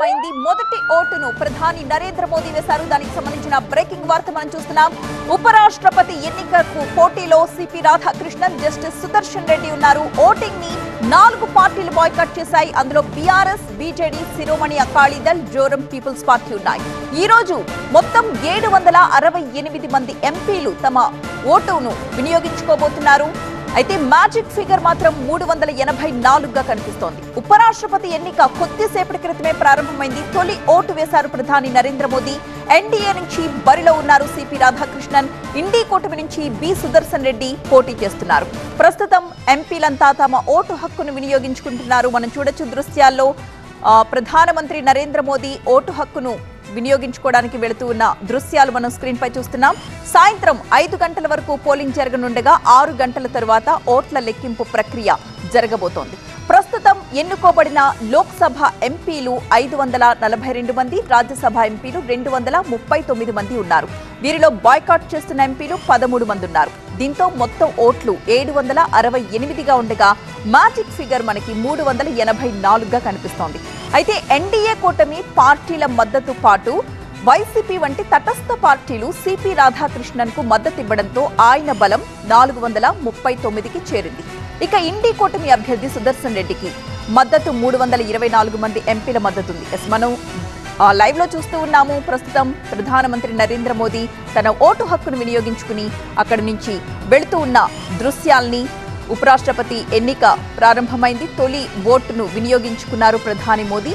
ప్రారంభమైంది. మొదటి ఓటును ప్రధాని నరేంద్ర మోదీ వేశారు. దానికి సంబంధించిన బ్రేకింగ్ వార్త మనం చూస్తున్నాం. ఉపరాష్ట్రపతి ఎన్నికకు పోటీలో సిపి రాధాకృష్ణన్, జస్టిస్ సుదర్శన్ రెడ్డి ఉన్నారు. ఓటింగ్ ని 4 పార్టీలు బాయ్కాట్ చేశాయి. అందులో బీఆర్ఎస్, బీజేడీ, శిరోమణి అకాలీదళ్, జోరం పీపుల్స్ పార్టీ ఉన్నాయి. ఈ రోజు మొత్తం 768 మంది ఎంపీలు తమ ఓటును వినియోగించుకోబోతున్నారు. అయితే మ్యాజిక్ ఫిగర్ మాత్రం 384గా కనిపిస్తోంది. ఉపరాష్ట్రపతి ఎన్నిక కొద్దిసేపటి క్రితమే ప్రారంభమైంది. తొలి ఓటు వేశారు ప్రధాని నరేంద్ర మోదీ. ఎన్డీఏ నుంచి బరిలో ఉన్నారు సిపి రాధాకృష్ణన్. ఇండీ కూటమి నుంచి బి సుదర్శన్ రెడ్డి పోటీ చేస్తున్నారు. ప్రస్తుతం ఎంపీలంతా తమ ఓటు హక్కును వినియోగించుకుంటున్నారు. మనం చూడొచ్చు దృశ్యాల్లో ప్రధానమంత్రి నరేంద్ర మోదీ ఓటు హక్కును వినియోగించుకోవడానికి వెళుతూ ఉన్న దృశ్యాలు మనం స్క్రీన్ పై చూస్తున్నాం. సాయంత్రం 5 గంటల వరకు పోలింగ్ జరగనుండగా 6 గంటల తర్వాత ఓట్ల లెక్కింపు ప్రక్రియ జరగబోతోంది. ప్రస్తుతం ఎన్నుకోబడిన లోక్సభ ఎంపీలు 542 మంది, రాజ్యసభ ఎంపీలు 239 మంది ఉన్నారు. వీరిలో బాయ్కాట్ చేస్తున్న ఎంపీలు 13 మంది ఉన్నారు. దీంతో మొత్తం ఓట్లు 768గా ఉండగా మ్యాజిక్ ఫిగర్ మనకి 384గా కనిపిస్తోంది. అయితే ఎన్డీఏ కూటమి పార్టీల మద్దతు పాటు వైసీపీ వంటి తటస్థ పార్టీలు సిపి రాధాకృష్ణన్ కు మద్దతు ఇవ్వడంతో ఆయన బలం 439కి చేరింది. ఇక ఇండీ కూటమి అభ్యర్థి సుదర్శన్ రెడ్డికి మద్దతు 324 మంది ఎంపీల మద్దతు ఉంది. మనం లైవ్ లో చూస్తూ ఉన్నాము. ప్రస్తుతం ప్రధానమంత్రి నరేంద్ర మోదీ తన ఓటు హక్కును వినియోగించుకుని అక్కడి నుంచి వెళుతూ ఉన్న దృశ్యాల్ని ఉపరాష్ట్రపతి ఎన్నిక ప్రారంభమైంది. తొలి ఓటును వినియోగించుకున్నారు ప్రధాని మోదీ.